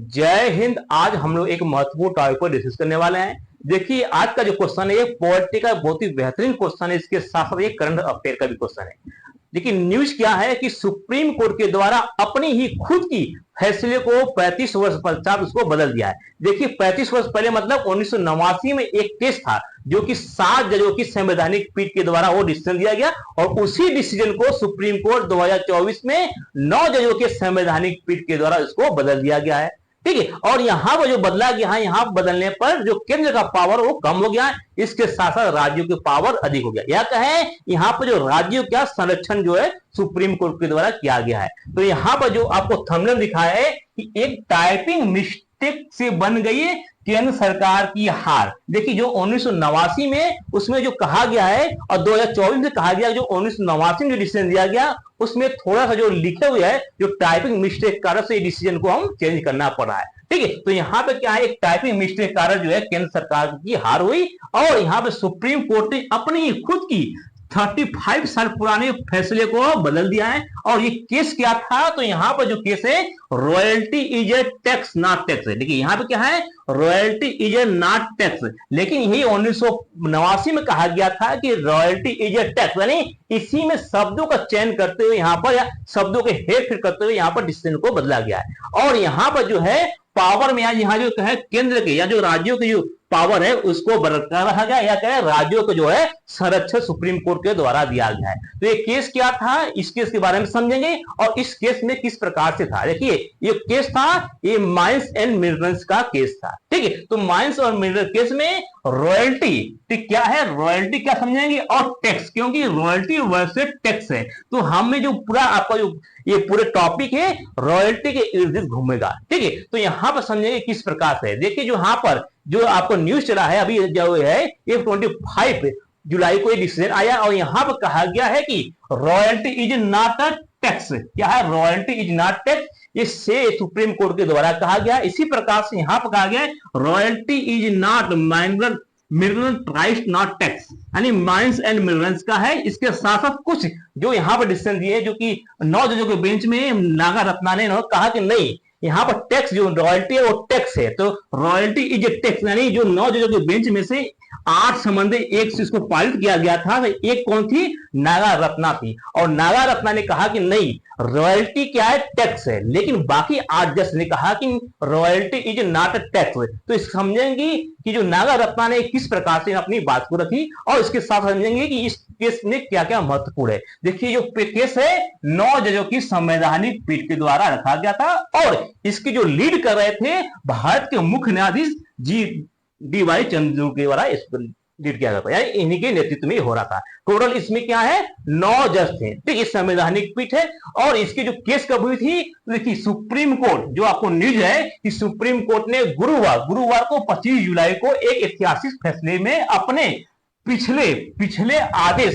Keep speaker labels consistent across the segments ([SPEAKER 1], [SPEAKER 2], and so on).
[SPEAKER 1] जय हिंद। आज हम लोग एक महत्वपूर्ण टॉपिक पर डिस्कस करने वाले हैं। देखिए, आज का जो क्वेश्चन है ये पॉलिटी का बहुत ही बेहतरीन क्वेश्चन है। इसके साथ साथ ये करंट अफेयर का भी क्वेश्चन है। लेकिन न्यूज क्या है कि सुप्रीम कोर्ट के द्वारा अपनी ही खुद की फैसले को 35 वर्ष पश्चात उसको बदल दिया है। देखिए, 35 वर्ष पहले मतलब 1989 में एक केस था जो कि 7 जजों की संवैधानिक पीठ के द्वारा वो डिसीजन दिया गया और उसी डिसीजन को सुप्रीम कोर्ट 2024 में 9 जजों के संवैधानिक पीठ के द्वारा इसको बदल दिया गया है। ठीक है, और यहां पर जो बदला गया है, यहां बदलने पर जो केंद्र का पावर वो कम हो गया है, इसके साथ साथ राज्यों की पावर अधिक हो गया। यह कहें यहां पर जो राज्यों का संरक्षण जो है सुप्रीम कोर्ट के द्वारा किया गया है। तो यहां पर जो आपको थंबनेल दिखा है कि एक टाइपिंग मिस्टेक से बन गई है केंद्र सरकार की हार। देखिए, जो 1989 में उसमें जो कहा गया है और 2024 में कहा गया, जो 1989 में जो डिसीजन दिया गया उसमें थोड़ा सा जो लिखे हुए है जो टाइपिंग मिस्टेक कारण से डिसीजन को हम चेंज करना पड़ा है। ठीक है, तो यहाँ पे क्या है, एक टाइपिंग मिस्टेक कारण जो है केंद्र सरकार की हार हुई और यहाँ पे सुप्रीम कोर्ट ने अपनी खुद की 35 साल पुराने फैसले को बदल दिया है। और ये केस क्या था, तो यहां पर जो केस है royalty is a tax not tax है। देखिए यहां पे क्या है, royalty is A not tax, लेकिन यही 1989 में कहा गया था कि रॉयल्टी इज ए टैक्स, यानी इसी में शब्दों का चयन करते हुए यहां पर या शब्दों के हेर फेर करते हुए यहां पर डिसीजन को बदला गया है। और यहां पर जो है पावर में यहाँ जो है केंद्र के या जो राज्यों के जो पावर है उसको बरकरार रखा गया, या कहे राज्यों को जो है संरक्षण सुप्रीम कोर्ट के द्वारा दिया गया है। तो ये केस क्या था, इस केस के बारे में समझेंगे और इस केस में किस प्रकार से था। देखिए, ये केस था, ये माइंस एंड मिनरल्स का केस था। ठीक है, तो माइंस और मिनरल केस में रॉयल्टी, ठीक क्या है, रॉयल्टी क्या समझेंगे और टैक्स, क्योंकि रॉयल्टी वर्सेस टैक्स है। तो हमें जो पूरा आपका जो ये पूरे टॉपिक है रॉयल्टी के इर्द गिर्द घूमेगा। ठीक है, तो यहां पर समझेंगे किस प्रकार से। देखिए, जो यहां पर जो आपको न्यूज चला है अभी जो है ये 25 जुलाई को ये डिसीजन आया और यहां पर कहा गया है कि royalty is not a tax. क्या है, रॉयल्टी इज नॉट टैक्स, ये से सुप्रीम कोर्ट के द्वारा कहा गया। इसी प्रकार से यहां पर कहा गया है royalty is not minor mineral price not tax, यानी माइंस एंड मिनरल्स का है। इसके साथ साथ कुछ जो यहां पर डिसीजन दिए जो कि 9 जजों के बेंच में नागा रत्ना ने कहा कि नहीं, यहां पर टैक्स जो रॉयल्टी है वो टैक्स है, तो रॉयल्टी इज ए टैक्स, यानी जो 9 जजों के बेंच में से 8 संबंधी एक से इसको पारित किया गया था। तो एक कौन थी, नागा रत्ना थी, और नागा रत्ना ने कहा कि नहीं, रॉयल्टी क्या है, टैक्स है। लेकिन बाकी 8 जज ने कहा कि royalty is not a tax. तो इस समझेंगे कि जो नागा रत्ना ने किस प्रकार से अपनी बात को रखी और इसके साथ समझेंगे कि इस केस में क्या क्या महत्वपूर्ण है। देखिए, जो केस है 9 जजों की संवैधानिक पीठ के द्वारा रखा गया था और इसकी जो लीड कर रहे थे भारत के मुख्य न्यायाधीश जी डी.वाई. चंद्रचूड़ के द्वारा इसको लीड किया जाता है, यानी इन्हीं के नेतृत्व में हो रहा था। टोटल इसमें क्या है, 9 जज थे। ठीक, ये संवैधानिक पीठ है और इसकी जो केस कब हुई थी, देखिए सुप्रीम कोर्ट, जो आपको न्यूज है कि सुप्रीम कोर्ट ने गुरुवार को 25 जुलाई को एक ऐतिहासिक फैसले में अपने पिछले आदेश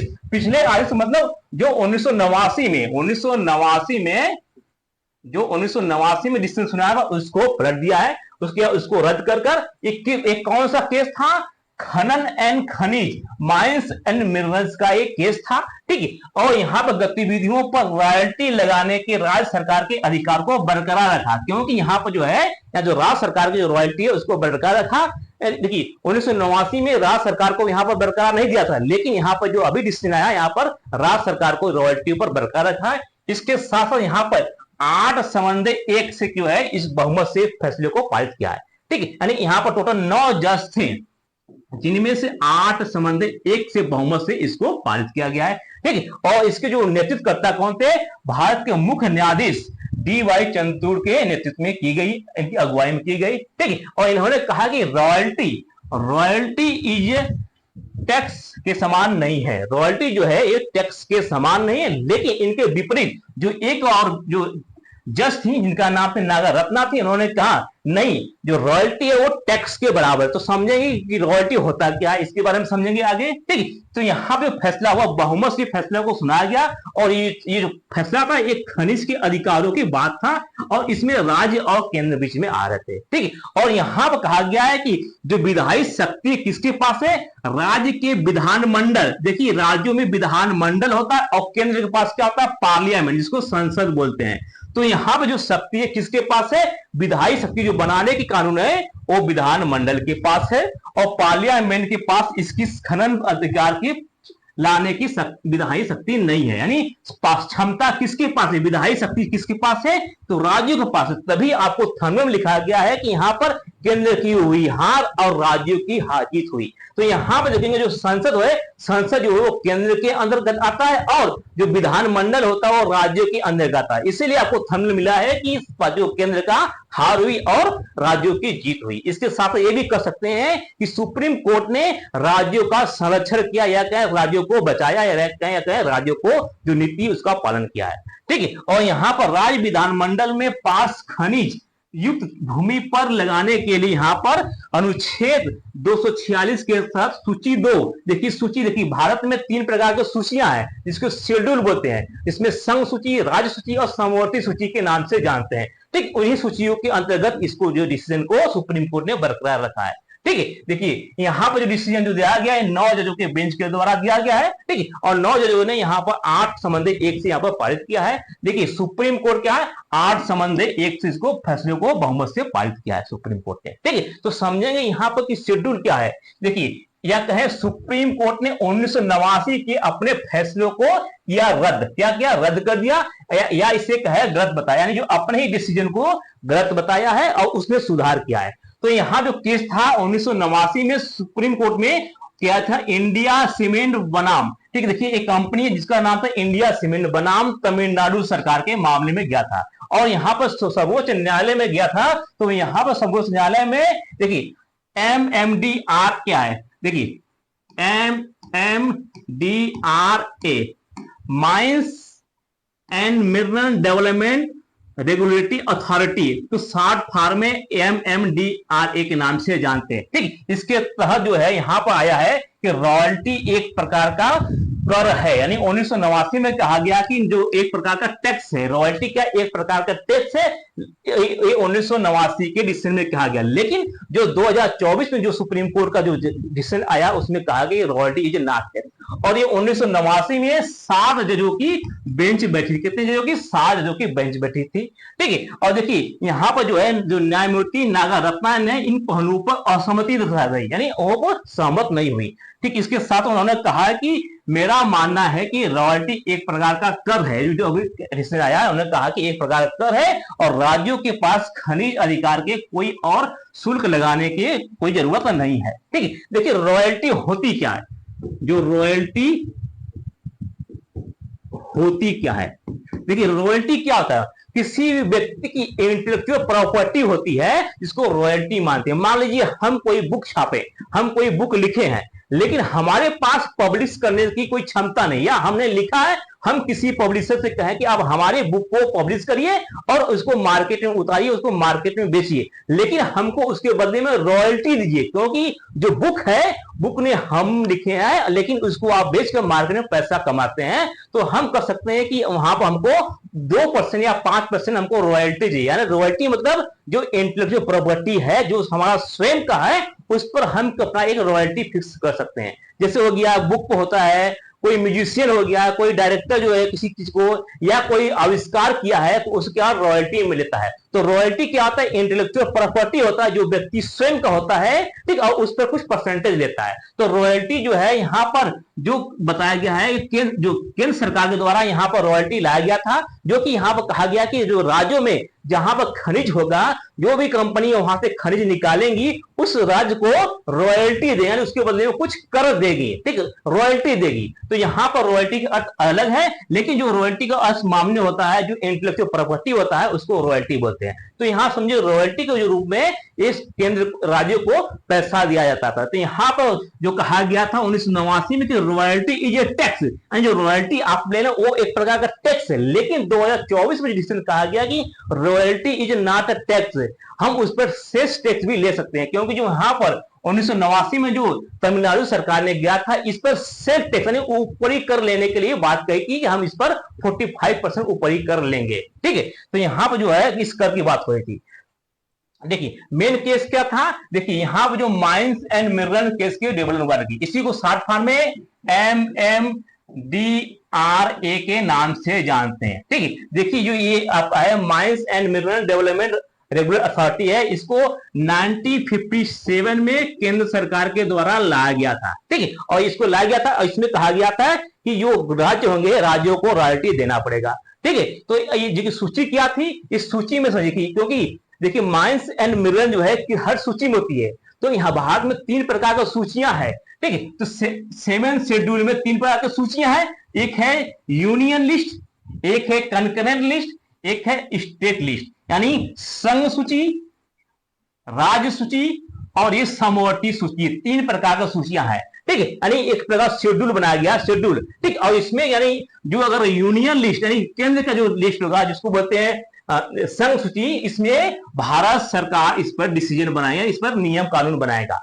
[SPEAKER 1] मतलब जो 1989 में डिसीजन सुनाया था उसको पलट दिया है। उसको रद्द कर एक कौन सा केस था, खनन एंड खनिज, माइंस एंड मिनरल्स का एक केस था। ठीक है, और यहां पर गतिविधियों पर रॉयल्टी लगाने के राज्य सरकार के अधिकार को बरकरार रखा, क्योंकि यहां पर जो है या जो राज्य सरकार की जो रॉयल्टी है उसको बरकरार रखा। देखिए, 1989 में राज्य सरकार को यहां पर बरकरार नहीं दिया था, लेकिन यहां पर जो अभी डिसीजन आया यहां पर राज्य सरकार को रॉयल्टी पर बरकरार रखा है। इसके साथ साथ यहां पर 8 समन्वय एक से क्यों है इस बहुमत से फैसले को पारित किया है। ठीक है, यानी यहां पर टोटल 9 जज थे जिनमें से 8 समन्वय एक से बहुमत से इसको पारित किया गया है। ठीक है, और इसके जो नेतृत्वकर्ता कौन थे, भारत के मुख्य न्यायाधीश डी.वाई. चंद्रचूड़ के नेतृत्व में की गई, इनकी अगुवाई में की गई। ठीक है, और इन्होंने कहा कि रॉयल्टी इज टैक्स के समान नहीं है। रॉयल्टी जो है ये टैक्स के समान नहीं है, लेकिन इनके विपरीत जो एक और जो जज थी जिनका नाम थे नागा रत्ना थी, उन्होंने कहा नहीं, जो रॉयल्टी है वो टैक्स के बराबर। तो समझेंगे कि रॉयल्टी होता क्या है, इसके बारे में समझेंगे आगे। ठीक, तो यहां पे फैसला हुआ, बहुमत से फैसला को सुनाया गया और ये जो फैसला था ये खनिज के अधिकारों की बात था और इसमें राज्य और केंद्र बीच में आ रहे थे। ठीक, और यहां पर कहा गया है कि जो विधायी शक्ति किसके पास है, राज्य के विधानमंडल। देखिए, राज्यों में विधानमंडल होता है और केंद्र के पास क्या होता है, पार्लियामेंट, जिसको संसद बोलते हैं। तो यहाँ पे जो शक्ति है किसके पास है? विधायी शक्ति जो बनाने की कानून है वो विधानमंडल के पास है, और पार्लियामेंट के पास इसकी खनन अधिकार की लाने की विधायी शक्ति नहीं है। यानी क्षमता किसके पास है? विधायी शक्ति किसके पास है? तो राज्यों के पास है। तभी आपको थर्मल में लिखा गया है कि यहां पर केंद्र की हुई हार और राज्यों की हार जीत हुई। तो यहां पर देखेंगे जो संसद है, संसद जो है वो केंद्र के अंतर्गत आता है, और जो विधानमंडल होता है वो राज्यों के अंतर्गत आता है। इसीलिए आपको थर्मल मिला है कि जो केंद्र का हार हुई और राज्यों की जीत हुई। इसके साथ ये भी कह सकते हैं कि सुप्रीम कोर्ट ने राज्यों का संरक्षण किया, या कहें राज्यों को बचाया, या कहें राज्यों को जो नीति उसका पालन किया है। ठीक है। और यहां पर राज्य विधानमंडल में पास खनिज युक्त भूमि पर लगाने के लिए यहां पर अनुच्छेद 246 के तहत सूची 2, देखिए सूची, देखिए भारत में 3 प्रकार की सूचियां हैं जिसको शेड्यूल बोलते हैं। इसमें संघ सूची, राज्य सूची और समवर्ती सूची के नाम से जानते हैं। ठीक, उन्हीं सूचियों के अंतर्गत इसको जो डिसीजन को सुप्रीम कोर्ट ने बरकरार रखा है। ठीक है। देखिए यहां पर जो डिसीजन जो दिया गया है 9 जजों के बेंच के द्वारा दिया गया है। ठीक है। और 9 जजों ने यहां पर 8 समन्वय 1 से यहां पर पारित किया है। देखिए सुप्रीम कोर्ट क्या है, 8 समन्वय 1 से इसको फैसले को बहुमत से पारित किया है सुप्रीम कोर्ट ने। ठीक है। तो समझेंगे यहां पर कि शेड्यूल क्या है। देखिए या कहे सुप्रीम कोर्ट ने 1989 के अपने फैसलों को किया रद्द, क्या किया, रद्द कर दिया, या इसे कहे गलत बताया, यानी जो अपने ही डिसीजन को गलत बताया है और उसमें सुधार किया है। तो यहां जो केस था 1989 में सुप्रीम कोर्ट में क्या था, इंडिया सीमेंट बनाम। ठीक है। देखिए एक कंपनी है जिसका नाम था इंडिया सीमेंट बनाम तमिलनाडु सरकार के मामले में गया था, और यहां पर सर्वोच्च न्यायालय में गया था। तो यहां पर सर्वोच्च न्यायालय में देखिए MMDR क्या है, देखिए MMDRA mines and mineral development regulatory authority, तो शॉर्ट फॉर्म में MMDRA के नाम से जानते हैं। ठीक, इसके तहत जो है यहां पर आया है कि रॉयल्टी एक प्रकार का कर है। यानी 1989 में कहा गया कि जो एक प्रकार का टैक्स है, रॉयल्टी क्या एक प्रकार का टैक्स है, ये 1989 के डिसीजन में कहा गया। लेकिन जो 2024 में जो सुप्रीम कोर्ट का जो डिसीजन आया उसमें कहा गया रॉयल्टी इज नॉट टैक्स, और ये 1989 में 7 जजों की बेंच बैठी थी। कितने जजों की? 7 जजों की बेंच बैठी थी। ठीक है। और देखिए यहां पर जो है जो न्यायमूर्ति नागा रत्ना ने इन पहलुओं पर असहमति दिखा गई, यानी वो सहमत नहीं हुई। ठीक, इसके साथ उन्होंने कहा है कि मेरा मानना है कि रॉयल्टी एक प्रकार का कर है, जो अभी डिसीजन आया है उन्होंने कहा कि एक प्रकार का कर है, और राज्यों के पास खनिज अधिकार के कोई और शुल्क लगाने की कोई जरूरत नहीं है। ठीक है। देखिए रॉयल्टी होती क्या है, जो रॉयल्टी होती क्या है, देखिए रॉयल्टी क्या होता है, किसी भी व्यक्ति की इंटेलेक्चुअल प्रॉपर्टी होती है जिसको रॉयल्टी मानते हैं। मान लीजिए हम कोई बुक छापे, हम कोई बुक लिखे हैं, लेकिन हमारे पास पब्लिश करने की कोई क्षमता नहीं, या हमने लिखा है, हम किसी पब्लिशर से कहें कि आप हमारे बुक को पब्लिश करिए और उसको मार्केट में उतारिए, उसको मार्केट में बेचिए, लेकिन हमको उसके बदले में रॉयल्टी दीजिए, क्योंकि जो बुक है, बुक ने हम लिखे हैं, लेकिन उसको आप बेचकर मार्केट में पैसा कमाते हैं। तो हम कह सकते हैं कि वहां पर हमको 2% या 5% हमको रॉयल्टी चाहिए। यानी रॉयल्टी मतलब जो इंटेलेक्चुअल प्रॉपर्टी है, जो हमारा स्वयं का है, उस पर हम अपना एक रॉयल्टी फिक्स कर सकते हैं। जैसे हो गया बुक होता है, कोई म्यूजिशियन हो गया, कोई डायरेक्टर जो है किसी चीज को या कोई आविष्कार किया है तो उसका रॉयल्टी में लेता है। तो रॉयल्टी क्या होता है, इंटेलेक्चुअल प्रॉपर्टी होता है जो व्यक्ति स्वयं का होता है। ठीक, और उस पर कुछ परसेंटेज लेता है। तो रॉयल्टी जो है यहाँ पर जो बताया गया है जो केंद्र सरकार के द्वारा यहाँ पर रॉयल्टी लाया गया था, जो कि यहाँ पर कहा गया कि जो राज्यों में जहां पर खनिज होगा, जो भी कंपनी वहां से खनिज निकालेंगी उस राज्य को रॉयल्टी देगी, यानी उसके बदले में कुछ कर देगी। ठीक, रॉयल्टी देगी। तो यहां पर रॉयल्टी का अर्थ अलग है, लेकिन जो रॉयल्टी का अर्थ मामूली होता है, जो इंटेलेक्चुअल प्रॉपर्टी होता है, उसको रॉयल्टी बोलते हैं। तो यहां समझिए रॉयल्टी के रूप में इस केंद्र राज्यों को पैसा दिया जाता था। तो यहां पर जो कहा गया था 1989 में कि रॉयल्टी इज ए टैक्स, यानी जो रॉयल्टी आप ले लो वो एक प्रकार का टैक्स है। लेकिन 2024 में डिसीजन कहा गया कि royalty is not a tax, हम उस पर सेस टैक्स भी ले सकते हैं, क्योंकि जो यहां पर 1989 में जो तमिलनाडु सरकार ने गया था, इस पर सेस टैक्स यानी ऊपरी कर लेने के लिए बात कही कि हम इस पर 45% ऊपरी कर लेंगे। ठीक है। तो यहां पर जो है इस कर की बात हो रही थी। देखिए मेन केस क्या था, देखिए यहां पर जो माइंस एंड मिनरल केस के डेवलपमेंट की, इसी को शॉर्ट फॉर्म में MMDRA MRA के नाम से जानते हैं। ठीक है, देखिए जो ये आपका है mines and mineral development regular authority है, इसको 1957 में केंद्र सरकार के द्वारा लाया गया था। ठीक है, और इसको लाया गया था और इसमें कहा गया था कि जो राज्य होंगे राज्यों को रॉयल्टी देना पड़ेगा। ठीक है, तो ये जो सूची क्या थी, इस सूची में समझिए क्योंकि देखिए माइंस एंड मिनरल जो है कि हर सूची में होती है, तो यहाँ भारत में 3 प्रकार की सूचियां हैं। ठीक है, तो 7 शेड्यूल में 3 प्रकार की सूचियां हैं। एक है यूनियन लिस्ट, एक है कंकरेंट लिस्ट, एक है स्टेट लिस्ट, यानी संघ सूची, राज्य सूची और ये समवर्ती सूची, 3 प्रकार की सूचियां हैं। ठीक है, यानी एक प्रकार शेड्यूल बनाया गया, शेड्यूल। ठीक, और इसमें यानी जो अगर यूनियन लिस्ट यानी केंद्र का जो लिस्ट होगा जिसको बोलते हैं संघ सूची, इसमें भारत सरकार इस पर डिसीजन बनाएगा, इस पर नियम कानून बनाएगा।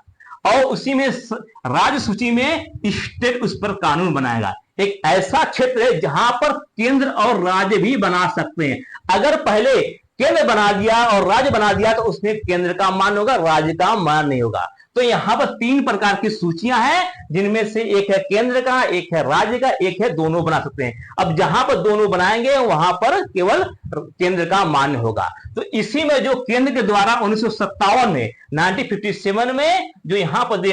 [SPEAKER 1] और उसी में राज्य सूची में स्टेट उस पर कानून बनाएगा। एक ऐसा क्षेत्र है जहां पर केंद्र और राज्य भी बना सकते हैं। अगर पहले केंद्र बना दिया और राज्य बना दिया तो उसमें केंद्र का मान होगा, राज्य का मान नहीं होगा। तो यहां पर 3 प्रकार की सूचियां हैं जिनमें से एक है केंद्र का, एक है राज्य का, एक है दोनों बना सकते हैं। अब जहां पर दोनों बनाएंगे वहां पर केवल केंद्र का मान्य होगा। तो इसी में जो केंद्र के द्वारा 1957 में 1957 में जो यहां पर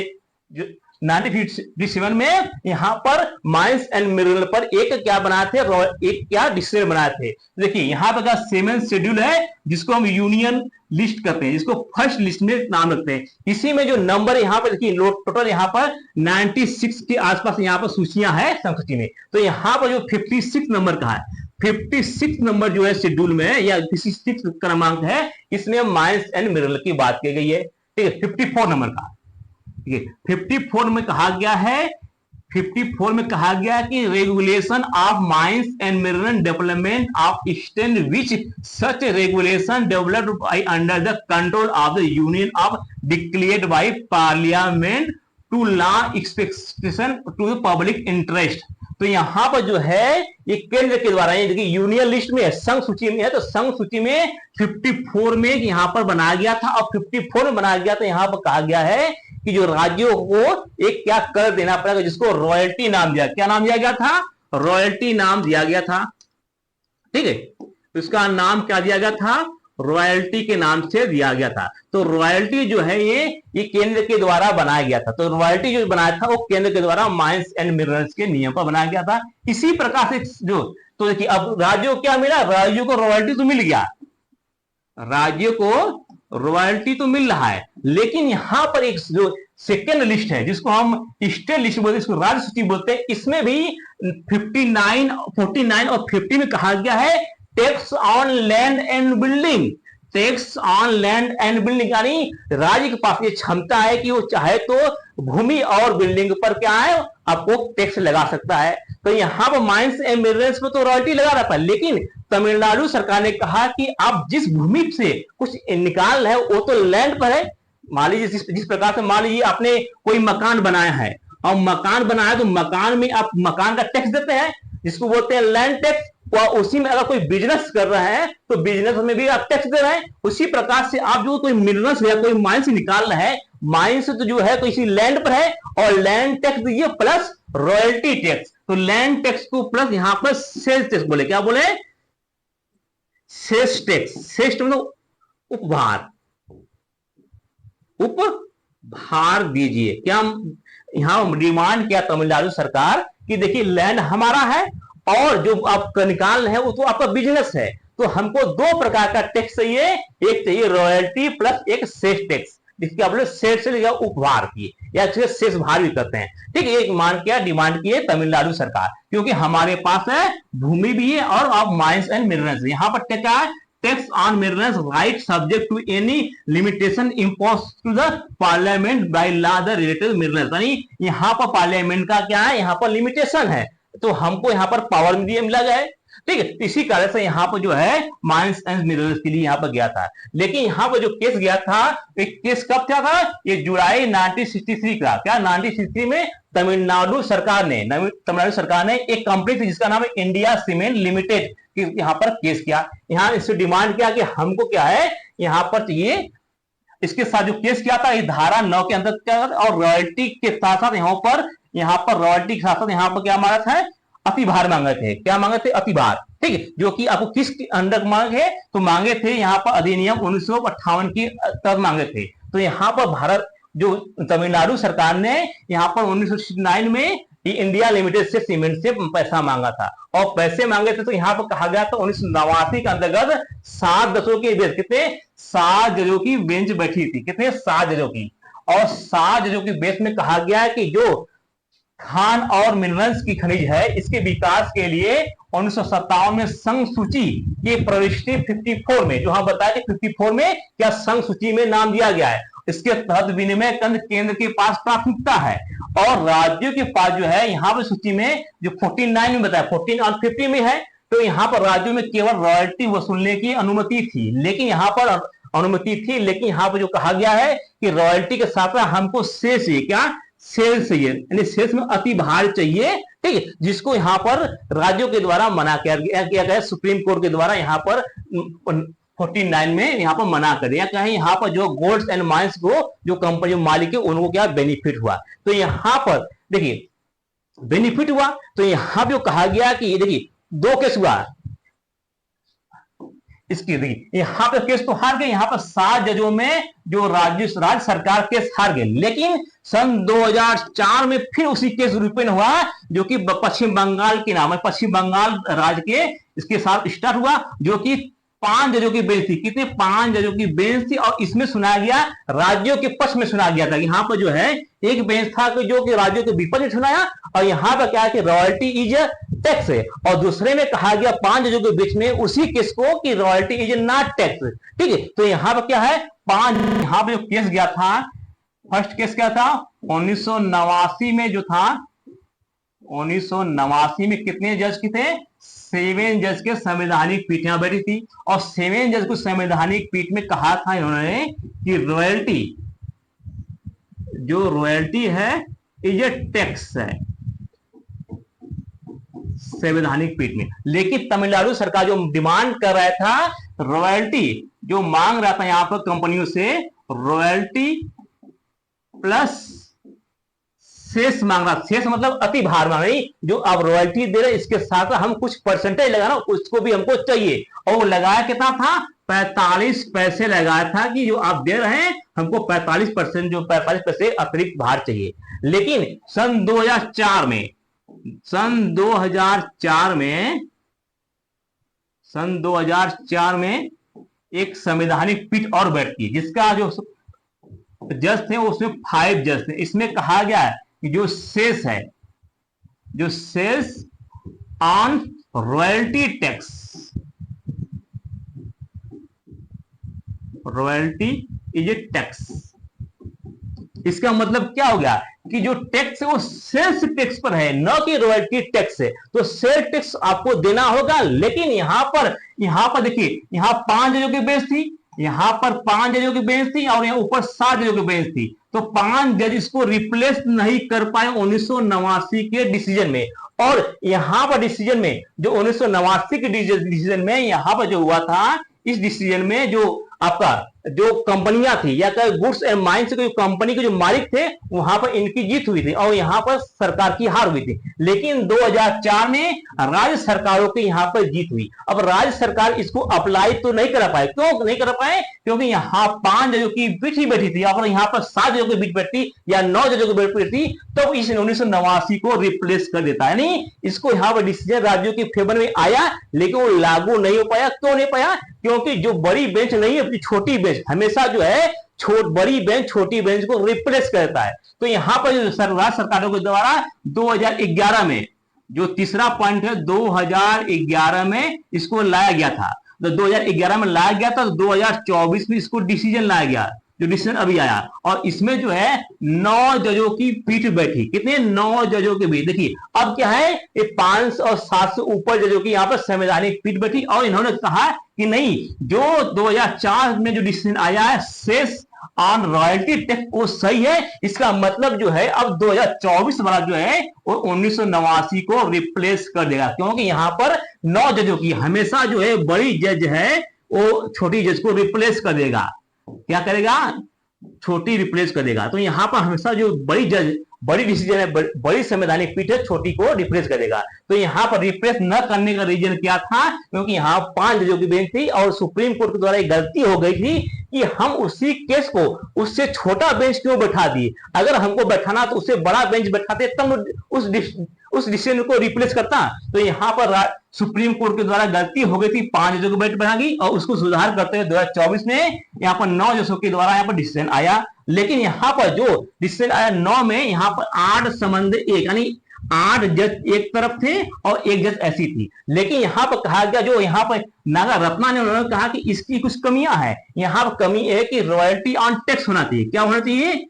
[SPEAKER 1] 1957 में यहां पर माइंस एंड मिनरल पर एक क्या बनाए थे, एक क्या डिसीजन बनाए थे। देखिए यहां पर का 7 शेड्यूल है जिसको हम यूनियन लिस्ट करते हैं, जिसको फर्स्ट लिस्ट में नाम रखते हैं। इसी में जो नंबर यहां पर देखिए टोटल यहां पर 96 के आसपास यहां पर सूचियां है संसूची में। तो यहां पर जो 56 नंबर का है, 56 नंबर जो है शेड्यूल में या 56 क्रमांक है, इसमें माइंस एंड मिनरल की बात की गई है। ठीक है, 54 नंबर का 54 में कहा गया है, 54 में कहा गया कि regulation of mines and mineral development of eastern which such regulation developed by under the control of the union of declared by parliament to law expectation to the public interest. तो यहां पर जो है ये केंद्र के द्वारा, देखिए यूनियन लिस्ट में है, संघ सूची में है, तो संघ सूची में 54 में यहां पर बनाया गया था और 54 में बनाया गया तो यहां पर कहा गया है कि जो राज्यों को एक क्या कर देना पड़ेगा जिसको रॉयल्टी नाम दिया, क्या नाम दिया गया था, रॉयल्टी नाम दिया गया था। ठीक है, तो इसका नाम क्या दिया गया था, रॉयल्टी के नाम से दिया गया था। तो रॉयल्टी जो है ये केंद्र के द्वारा बनाया गया था। तो रॉयल्टी जो बनाया था वो केंद्र के द्वारा माइंस एंड मिनरल्स के नियम पर बनाया गया था। इसी प्रकार से जो तो देखिए अब राज्यों को क्या मिला, राज्यों को रॉयल्टी तो मिल गया, राज्यों को रॉयल्टी तो मिल रहा है, लेकिन यहां पर एक जो सेकेंड लिस्ट है जिसको हम स्टेट लिस्ट बोलते हैं, इसको राज्य सूची बोलते हैं, इसमें भी 59, 49 और 50 में कहा गया है tax on land and building, tax on land and building, यानी राज्य के पास ये क्षमता है कि वो चाहे तो भूमि और बिल्डिंग पर क्या है आपको टैक्स लगा सकता है। तो यहां पर माइंस एंड मिनरल्स पर तो रॉयल्टी लगा रहा था, लेकिन तमिलनाडु सरकार ने कहा कि आप जिस भूमि से कुछ निकाल रहे हो वो तो लैंड पर है। मान लीजिए जिस प्रकार से मान लीजिए आपने कोई मकान बनाया है और मकान बनाया तो मकान में आप मकान का टैक्स देते हैं जिसको बोलते हैं लैंड टैक्स। और उसी में अगर कोई बिजनेस कर रहा है तो बिजनेस में भी आप टैक्स दे रहे हैं। उसी प्रकार से आप जो कोई मिनरल्स या कोई माइंस निकाल रहे हैं, माइंस तो जो है किसी लैंड पर है और लैंड टैक्स दीजिए प्लस रॉयल्टी टैक्स। तो लैंड टैक्स को प्लस यहां पर सेल्स टैक्स बोले, क्या बोले, सेल्स टैक्स। सेल्स मतलब उपहार, उपहार दीजिए। क्या यहां डिमांड किया तमिलनाडु सरकार कि देखिए लैंड हमारा है और जो आप निकाल रहे हैं वो तो आपका बिजनेस है, तो हमको 2 प्रकार का टैक्स चाहिए, एक चाहिए रॉयल्टी प्लस एक सेस टैक्स, जिसके आप लोग सेस से उपहार किए या सेस भार भी करते हैं। ठीक है, एक मान किया, डिमांड की है तमिलनाडु सरकार, क्योंकि हमारे पास है भूमि भी है और आप माइंस एंड मिनरल्स। यहां पर क्या है, tax on minerals right subject to any limitation impose to the parliament by law the related minerals, यानी यहां पर पार्लियामेंट का क्या है, यहां पर लिमिटेशन है, तो हमको यहां पर पावर मिला गया है। ठीक है, इसी कारण से यहां पर जो है माइंस एंड मिनरल्स के लिए यहां पर गया था। लेकिन यहां पर जो केस गया था, एक केस कब क्या था, ये जुलाई 1963 का, क्या 1963 में तमिलनाडु सरकार ने एक कंपनी थी जिसका नाम है इंडिया सीमेंट लिमिटेड, यहां पर केस किया। यहां इससे डिमांड किया कि हमको क्या है यहां पर चाहिए, इसके साथ जो केस किया था ये धारा 9 के अंदर क्या, और रॉयल्टी के साथ साथ यहां पर रॉयल्टी के साथ साथ यहां पर क्या मारा था, अति भार मांगे थे। क्या मांगे थे? अति भार। ठीक है, जो कि आपको किस अंडर मांगे? तो मांगे थे यहाँ पर अधिनियम 1958 की तहत मांगे थे। तो यहाँ पर भारत जो तमिलनाडु सरकार ने यहाँ पर 1969 में इंडिया लिमिटेड से सीमेंट से पैसा मांगा था, और पैसे मांगे थे तो यहाँ पर कहा गया था 1989 के अंतर्गत 7 जजों की बेंच, कितने? 7 जजों की बेंच बैठी थी। कितने? 7 जजों की। और 7 जजों की बेंच में कहा गया है कि जो खान और मिनरल्स की खनिज है, इसके विकास के लिए 1957 में संघ सूची के प्रविष्टि 54 में, जो हम बताया कि 54 में क्या संघ सूची में नाम दिया गया है, इसके तहत विनिमय केंद्र के पास प्राथमिकता है, और राज्यों के पास जो है यहाँ पर सूची में जो 49 में बताया, 14 और 50 में है, तो यहाँ पर राज्यों में केवल रॉयल्टी वसूलने की अनुमति थी, लेकिन यहाँ पर अनुमति थी, लेकिन यहाँ पर जो कहा गया है कि रॉयल्टी के साथ हमको शेष चाहिए। क्या? सेल्स चाहिए, यानी सेल्स में अति भार चाहिए। ठीक है, जिसको यहाँ पर राज्यों के द्वारा मना किया गया, सुप्रीम कोर्ट के द्वारा यहाँ पर 49 में यहाँ पर मना कर दिया। कहीं यहाँ पर जो गोल्ड्स एंड माइंस को जो कंपनी मालिक है उनको क्या बेनिफिट हुआ, तो यहाँ पर देखिए बेनिफिट हुआ। तो यहाँ पे कहा गया कि देखिए 2 केस हुआ इसकी, देखिए यहाँ पे केस तो हार गए, यहाँ पर 7 जजों में जो राज्य सरकार केस हार गए, लेकिन सन 2004 में फिर उसी केस रिपेन हुआ, जो कि पश्चिम बंगाल के नाम है, पश्चिम बंगाल राज्य के इसके साथ स्टार्ट हुआ, जो कि 5 जजों की बेंच थी। कितने? 5 जजों की बेंच थी, और इसमें सुनाया गया राज्यों के पक्ष में सुनाया गया था। यहाँ पर जो है एक बेंच था जो कि राज्यों के विपक्ष में सुनाया, और यहाँ पर क्या है कि रॉयल्टी इज टैक्स है, और दूसरे में कहा गया 5 जजों के बीच में उसी केस को कि रॉयल्टी इज नॉट टैक्स। ठीक है, तो यहाँ पर क्या है 5, यहाँ पर जो केस गया था, फर्स्ट केस क्या था 1989 में जो था, 1989 में कितने जज के थे? 7 जज के संवैधानिक पीठ यहां बैठी थी, और 7 जज को संवैधानिक पीठ में कहा था इन्होंने कि रॉयल्टी, जो रॉयल्टी है इज ए टैक्स है, संवैधानिक पीठ में। लेकिन तमिलनाडु सरकार जो डिमांड कर रहा था रॉयल्टी, जो मांग रहा था यहां पर कंपनियों से रॉयल्टी प्लस शेष मांग रहा, शेष मतलब अति भार मांग रही, जो आप रॉयल्टी दे रहे इसके साथ हम कुछ परसेंटेज लगाना, उसको भी हमको चाहिए, और वो लगाया कितना था? 45 पैसे लगाया था कि जो आप दे रहे हैं हमको 45%, जो 45 पैसे अतिरिक्त भार चाहिए। लेकिन सन 2004 में, सन 2004 में एक संवैधानिक पीठ और बैठती है, जिसका जो जज थे उसमें 5 जज थे। इसमें कहा गया है कि जो सेस है, जो cess on royalty tax, royalty is a tax, इसका मतलब क्या हो गया कि जो टैक्स है वो सेल्स टैक्स पर है, न कि रॉयल्टी टैक्स है। तो सेल्स टैक्स आपको देना होगा, लेकिन यहां पर देखिए यहाँ 5 जजों की बेंच थी, यहां पर 5 जजों की बेंच थी, और यहाँ ऊपर 7 जजों की बेंच थी, तो 5 जज इसको रिप्लेस नहीं कर पाए 1989 के डिसीजन में। और यहां पर डिसीजन में जो 1989 के डिसीजन में यहां पर जो हुआ था, इस डिसीजन में जो आपका जो कंपनियां थी या गुड्स एंड माइंस के कंपनी के जो मालिक थे वहां पर इनकी जीत हुई थी, और यहां पर सरकार की हार हुई थी। लेकिन 2004 में राज्य सरकारों की यहां पर जीत हुई। अब राज्य सरकार इसको अप्लाई तो नहीं कर पाए, क्यों नहीं कर पाए? क्योंकि यहां 5 जजों की बीच ही बैठी थी, और यहां पर 7 जजों के बीच बैठती या 9 जजों के बीच बैठती, तो इस 1989 को रिप्लेस कर देता है। नहीं, इसको यहां पर डिसीजन राज्यों के फेवर में आया, लेकिन वो लागू नहीं हो पाया। क्यों नहीं पाया? क्योंकि जो बड़ी बेंच नहीं है, छोटी बेंच हमेशा जो है बड़ी बेंच छोटी बेंच को रिप्लेस करता है। तो यहां पर जो राज्य सरकारों के द्वारा 2011 में जो तीसरा पॉइंट है, 2011 में इसको लाया गया था, तो 2011 में लाया गया था, तो 2024 में इसको डिसीजन लाया गया, जो डिसीजन अभी आया, और इसमें जो है 9 जजों की पीठ बैठी। कितने? 9 जजों के बीच। देखिए अब क्या है, ये 500 और 700 ऊपर जजों की यहाँ पर संवैधानिक पीठ बैठी, और इन्होंने कहा कि नहीं, जो 2004 में जो डिसीजन आया है शेष ऑन रॉयल्टी टैक्स वो सही है। इसका मतलब जो है अब 2024 वाला जो है वो 1989 को रिप्लेस कर देगा, क्योंकि यहां पर 9 जजों की हमेशा जो है बड़ी जज है वो छोटी जज को रिप्लेस कर देगा। क्या करेगा? छोटी रिप्लेस कर देगा। तो यहां पर हमेशा जो बड़ी जज बड़ी डिसीजन है, बड़ी संवैधानिक पीठ है, छोटी को रिप्लेस करेगा। तो यहाँ पर रिप्लेस न करने का रीजन क्या था, क्योंकि यहाँ 5 जजों की बेंच थी और सुप्रीम कोर्ट के द्वारा एक गलती हो गई थी कि हम उसी केस को उससे छोटा बेंच क्यों बैठा दिए। अगर हमको बैठाना तो उससे बड़ा बेंच बैठाते तब उस डिसीजन को रिप्लेस करता। तो यहाँ पर सुप्रीम कोर्ट के द्वारा गलती हो गई थी, 5 जजों की बेंच बना दी और उसको सुधार करते हुए 2024 में यहाँ पर 9 जजों के द्वारा यहाँ पर डिसीजन आया। लेकिन यहाँ पर जो डिसीजन आया 9 में, यहाँ पर 8 संबंध 1 यानी 8 जज एक तरफ थे और 1 जज ऐसी थी। लेकिन यहाँ पर कहा गया, जो यहाँ पर नागा रत्ना ने उन्होंने कहा कि इसकी कुछ कमियां हैं। यहाँ पर कमी है कि रॉयल्टी ऑन टैक्स होना चाहिए। क्या होना चाहिए?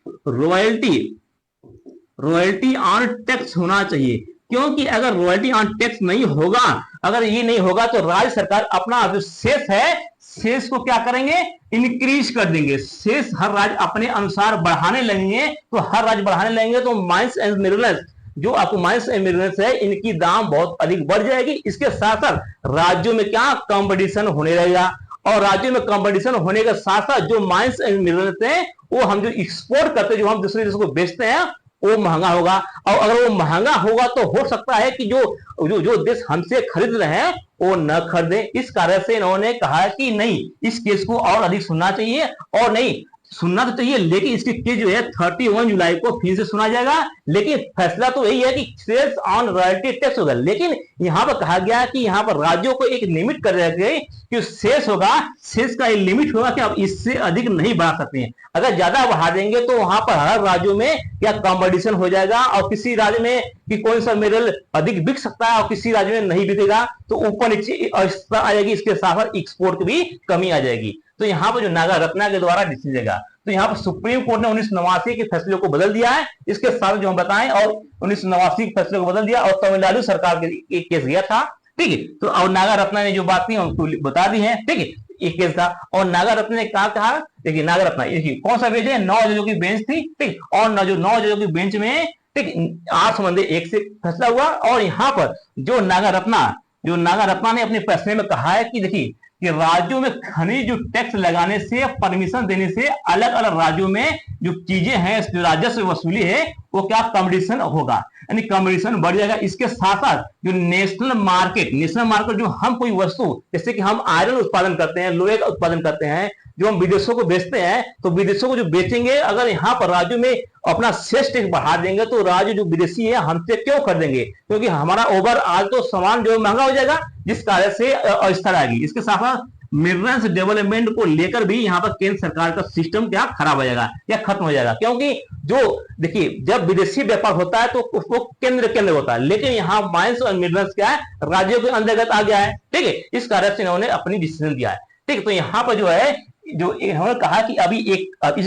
[SPEAKER 1] रॉयल्टी ऑन टैक्स होना चाहिए, क्योंकि अगर रॉयल्टी ऑन टैक्स नहीं होगा, अगर ये नहीं होगा तो राज्य सरकार अपना जो शेष है, शेष को क्या करेंगे? इंक्रीज कर देंगे। शेष हर राज्य अपने अनुसार बढ़ाने लगेंगे। तो हर राज्य बढ़ाने लगेंगे तो माइंस एंड मिनरल्स, जो आपको माइंस एंड मिनरल्स है, इनकी दाम बहुत अधिक बढ़ जाएगी। इसके साथ साथ राज्यों में क्या कंपटीशन होने लगेगा, और राज्यों में कंपटीशन होने के साथ साथ जो माइंस एंड मिनरल्स हैं वो हम जो एक्सपोर्ट करते हैं, जो हम दूसरे देशों को बेचते हैं, वो महंगा होगा। और अगर वो महंगा होगा तो हो सकता है कि जो देश हमसे खरीद रहे हैं वो न खरीदे। इस कारण से इन्होंने कहा कि नहीं, इस केस को और अधिक सुनना चाहिए, और नहीं सुनना तो चाहिए, लेकिन इसकी केस जो है 31 जुलाई को फिर से सुना जाएगा। लेकिन फैसला तो यही है कि सेस ऑन रॉयल्टी टैक्स होगा। लेकिन यहां पर कहा गया कि यहां पर राज्यों को एक लिमिट कर दिया गया कि सेस होगा, सेस का एक लिमिट होगा कि आप इससे अधिक नहीं बढ़ा सकते हैं। अगर ज्यादा बढ़ा देंगे तो वहां पर हर राज्यों में क्या कंपटीशन हो जाएगा, और किसी राज्य में कि कौन सा मेडल अधिक बिक सकता है और किसी राज्य में नहीं बिकेगा, तो ऊपर नीचे आ जाएगी। इसके साथ साथ एक्सपोर्ट की भी कमी आ जाएगी। तो यहाँ पर जो नागा रत्ना के द्वारा डिसीजन देगा, तो यहाँ पर सुप्रीम कोर्ट ने 1989 के फैसले को बदल दिया है। इसके साथ जो हम बताएं, और 1989 के फैसले को बदल दिया और तमिलनाडु सरकार के एक केस गया था, ठीक है। तो और नागा रत्ना ने जो बात की उनको बता दी है, ठीक है, एक केस था। और नागा रत्ना ने कहा, देखिए नागा रत्ना कौन सा बेंच है? 9 जजों की बेंच थी, ठीक। और 9 जजों की बेंच में, ठीक, 8 संबंधी 1 से फैसला हुआ। और यहाँ पर जो नागा रत्ना ने अपने फैसले में कहा है कि देखिए कि राज्यों में खनिज जो टैक्स लगाने से, परमिशन देने से, अलग अलग राज्यों में जो चीजें हैं, जो राजस्व वसूली है, वो क्या कंपटीशन होगा, यानी कंपटीशन बढ़ जाएगा। इसके साथ साथ जो नेशनल मार्केट जो हम कोई वस्तु, जैसे कि हम आयरन उत्पादन करते हैं, लोहे का उत्पादन करते हैं, जो हम विदेशों को बेचते हैं, तो विदेशों को जो बेचेंगे, अगर यहाँ पर राज्यों में अपना सेस टैक्स बढ़ा देंगे तो राज्य जो विदेशी है हमसे क्यों खरीदेंगे? क्योंकि हमारा ओवर आज तो सामान जो महंगा हो जाएगा, जिस कारण से अस्थिरता आएगी। इसके साथ साथ मिनरल्स डेवलपमेंट को लेकर भी यहाँ पर केंद्र सरकार का सिस्टम क्या खराब हो जाएगा या खत्म हो जाएगा। क्योंकि जो देखिए जब विदेशी व्यापार होता है तो उसको केंद्र होता है, लेकिन यहाँ माइंस और मिनरल्स क्या है, राज्यों के अंतर्गत आ गया है, ठीक है। इस कारण से इन्होंने अपनी डिसीजन दिया है, ठीक। तो यहाँ पर जो है, जो इन्होंने कहा कि अभी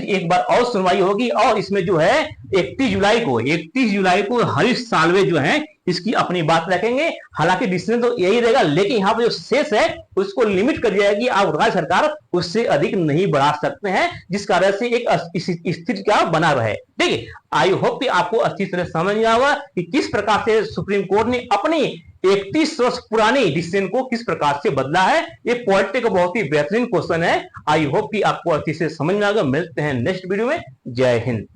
[SPEAKER 1] एक बार और सुनवाई होगी, और इसमें जो है 31 जुलाई को हरीश साल्वे जो है इसकी अपनी बात रखेंगे। हालांकि डिसीजन तो यही रहेगा, लेकिन यहाँ पर जो शेष है उसको लिमिट कर दिया जाएगी, आप राज्य सरकार उससे अधिक नहीं बढ़ा सकते हैं, जिस कारण से एक स्थिति क्या बना रहे, ठीक है। आई होप कि आपको अच्छी तरह समझ में आएगा कि किस प्रकार से सुप्रीम कोर्ट ने अपनी 31 वर्ष पुरानी डिसीजन को किस प्रकार से बदला है। ये पॉलिटी का बहुत ही बेहतरीन क्वेश्चन है। आई होप कि आपको अच्छी से समझ में आएगा। मिलते हैं नेक्स्ट वीडियो में। जय हिंद।